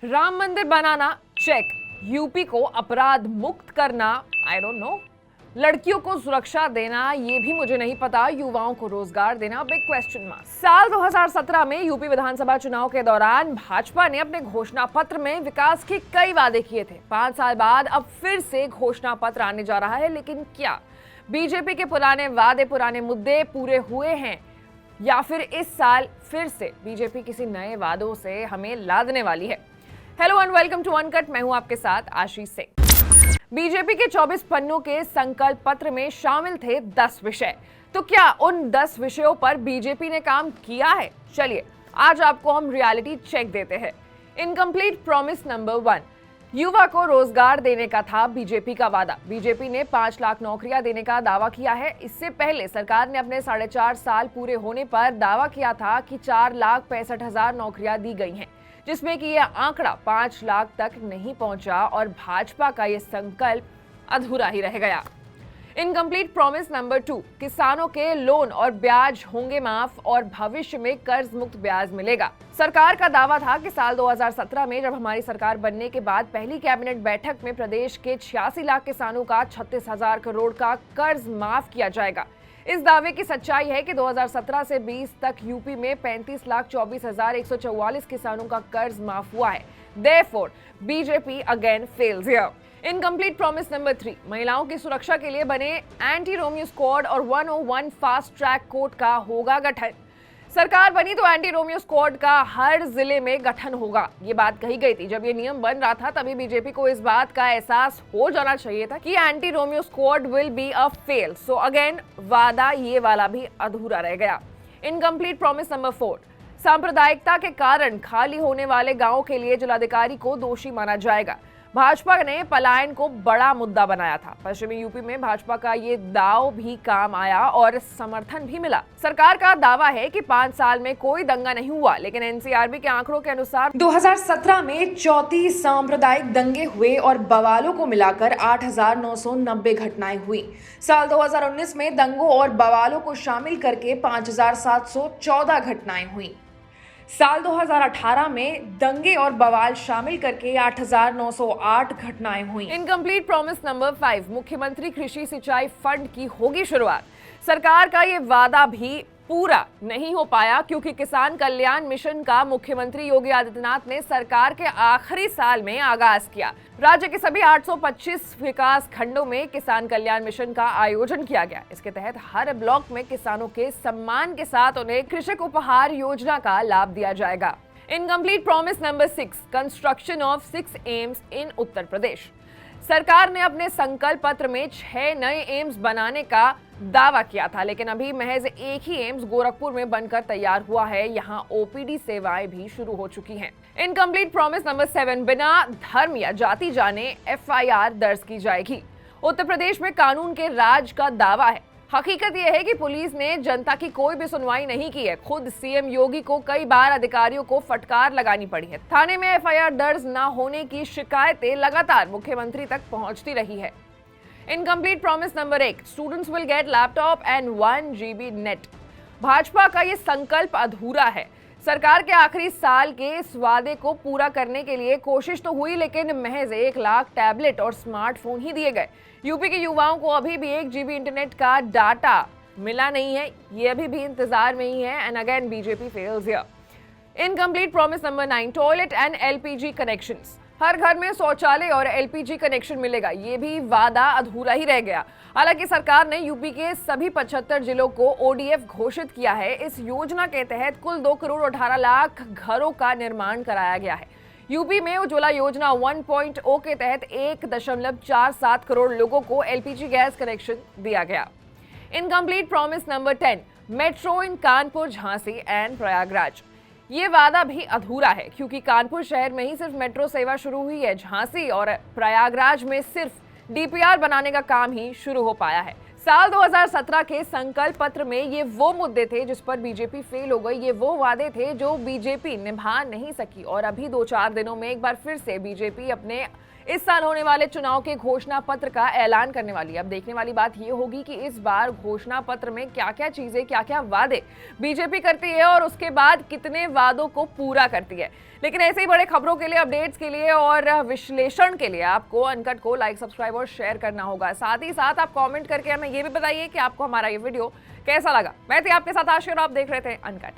राम मंदिर बनाना check, UP को अपराध मुक्त करना आई डोंट नो, लड़कियों को सुरक्षा देना ये भी मुझे नहीं पता, युवाओं को रोजगार देना बिग क्वेश्चन मार्क। साल 2017 में यूपी विधानसभा चुनाव के दौरान भाजपा ने अपने घोषणा पत्र में विकास के कई वादे किए थे। 5 साल बाद अब फिर से घोषणा पत्र आने जा रहा है, लेकिन क्या बीजेपी के पुराने वादे पुराने मुद्दे पूरे हुए हैं या फिर इस साल फिर से बीजेपी किसी नए वादों से हमें लादने वाली है? Hello and welcome to uncut, मैं हूं आपके साथ आशीष सिंह। बीजेपी के 24 पन्नों के संकल्प पत्र में शामिल थे 10 विषय। तो क्या उन 10 विषयों पर बीजेपी ने काम किया है? चलिए आज आपको हम रियलिटी चेक देते हैं। इनकम्प्लीट प्रॉमिस नंबर 1, युवा को रोजगार देने का था बीजेपी का वादा। बीजेपी ने 5 लाख नौकरियां देने का दावा किया है। इससे पहले सरकार ने अपने 4.5 साल पूरे होने पर दावा किया था कि 4,65,000 नौकरियां दी गई हैं, जिसमें कि यह आंकड़ा 5 लाख तक नहीं पहुंचा और भाजपा का यह संकल्प अधूरा ही रह गया। इनकम्प्लीट प्रॉमिस नंबर 2, किसानों के लोन और ब्याज होंगे माफ और भविष्य में कर्ज मुक्त ब्याज मिलेगा। सरकार का दावा था कि साल 2017 में जब हमारी सरकार बनने के बाद पहली कैबिनेट बैठक में प्रदेश के 86 लाख किसानों का 36,000 करोड़ का कर्ज माफ किया जाएगा। इस दावे की सच्चाई है कि 2017 से 20 तक यूपी में 35,24,144 किसानों का कर्ज माफ हुआ है। Therefore, BJP again fails here. Incomplete promise number 3, महिलाओं की सुरक्षा के लिए बने एंटी रोमियो स्क्वाड और 101 फास्ट ट्रैक कोर्ट का होगा गठन। सरकार बनी तो एंटी रोमियो स्क्वाड का हर जिले में गठन होगा, ये बात कही गई थी। जब ये नियम बन रहा था तभी बीजेपी को इस बात का एहसास हो जाना चाहिए था कि anti Romeo squad will be a fail. So again वादा ये वाला भी अधूरा रह गया। इनकम्प्लीट प्रॉमिस नंबर 4, सांप्रदायिकता के कारण खाली होने वाले गांवों के लिए जिलाधिकारी को दोषी माना जाएगा। भाजपा ने पलायन को बड़ा मुद्दा बनाया था। पश्चिमी यूपी में भाजपा का ये दाव भी काम आया और समर्थन भी मिला। सरकार का दावा है कि 5 साल में कोई दंगा नहीं हुआ, लेकिन एनसीआरबी के आंकड़ों के अनुसार 2017 में 34 सांप्रदायिक दंगे हुए और बवालों को मिलाकर 8,990 घटनाएं हुई। साल 2019 में दंगों और बवालों को शामिल करके 5,714 घटनाएं हुई। साल 2018 में दंगे और बवाल शामिल करके 8,908 घटनाएं हुई। इनकम्प्लीट प्रॉमिस नंबर 5, मुख्यमंत्री कृषि सिंचाई फंड की होगी शुरुआत। सरकार का ये वादा भी पूरा नहीं हो पाया क्योंकि किसान कल्याण मिशन का मुख्यमंत्री योगी आदित्यनाथ ने सरकार के आखिरी साल में आगाज किया। राज्य के सभी 825 विकास खंडों में किसान कल्याण मिशन का आयोजन किया गया। इसके तहत हर ब्लॉक में किसानों के सम्मान के साथ उन्हें कृषक उपहार योजना का लाभ दिया जाएगा। Incomplete promise number 6, construction of 6 AIIMS in Uttar Pradesh. सरकार ने अपने संकल्प पत्र में 6 नए एम्स बनाने का दावा किया था, लेकिन अभी महज एक ही एम्स गोरखपुर में बनकर तैयार हुआ है। यहां ओपीडी सेवाएं भी शुरू हो चुकी हैं। इनकम्प्लीट प्रॉमिस नंबर 7, बिना धर्म या जाति जाने एफआईआर दर्ज की जाएगी। उत्तर प्रदेश में कानून के राज का दावा है। हकीकत यह है कि पुलिस ने जनता की कोई भी सुनवाई नहीं की है। खुद सीएम योगी को कई बार अधिकारियों को फटकार लगानी पड़ी है। थाने में एफआईआर दर्ज न होने की शिकायतें लगातार मुख्यमंत्री तक पहुंचती रही है। Incomplete promise number 1, students will get laptop and 1 GB net. Bhajpa का ये संकल्प अधूरा है। सरकार के आखिरी साल के इस वादे को पूरा करने के लिए कोशिश तो हुई, लेकिन महज 1 लाख टैबलेट और स्मार्टफोन ही दिए गए। यूपी के युवाओं को अभी भी 1 GB इंटरनेट का डाटा मिला नहीं है, ये अभी भी इंतजार में ही है। And again BJP fails here. Incomplete promise number 9, toilet and LPG connections. हर घर में शौचालय और एलपीजी कनेक्शन मिलेगा, ये भी वादा अधूरा ही रह गया। हालांकि सरकार ने यूपी के सभी 75 जिलों को ओडीएफ घोषित किया है। इस योजना के तहत कुल 2 करोड़ 18 लाख घरों का निर्माण कराया गया है। यूपी में उज्ज्वला योजना 1.0 के तहत 1.47 करोड़ लोगों को एलपीजी गैस कनेक्शन दिया गया। Incomplete promise number 10, metro in Kanpur, Jhansi and Prayagraj. ये वादा भी अधूरा है क्योंकि कानपुर शहर में ही सिर्फ मेट्रो सेवा शुरू हुई है। झांसी और प्रयागराज में सिर्फ डीपीआर बनाने का काम ही शुरू हो पाया है। साल 2017 के संकल्प पत्र में ये वो मुद्दे थे जिस पर बीजेपी फेल हो गई। ये वो वादे थे जो बीजेपी निभा नहीं सकी और अभी 2-4 दिनों में एक बार फिर से बीजेपी अपने इस साल होने वाले चुनाव के घोषणा पत्र का ऐलान करने वाली है। अब देखने वाली बात यह होगी कि इस बार घोषणा पत्र में क्या क्या चीजें, क्या क्या वादे बीजेपी करती है और उसके बाद कितने वादों को पूरा करती है। लेकिन ऐसे ही बड़े खबरों के लिए, अपडेट्स के लिए और विश्लेषण के लिए आपको अनकट को लाइक, सब्सक्राइब और शेयर करना होगा। साथ ही साथ आप कमेंट करके हमें ये भी बताइए कि आपको हमारा ये वीडियो कैसा लगा। मैं थी आपके साथ आशी और आप देख रहे थे अनकट।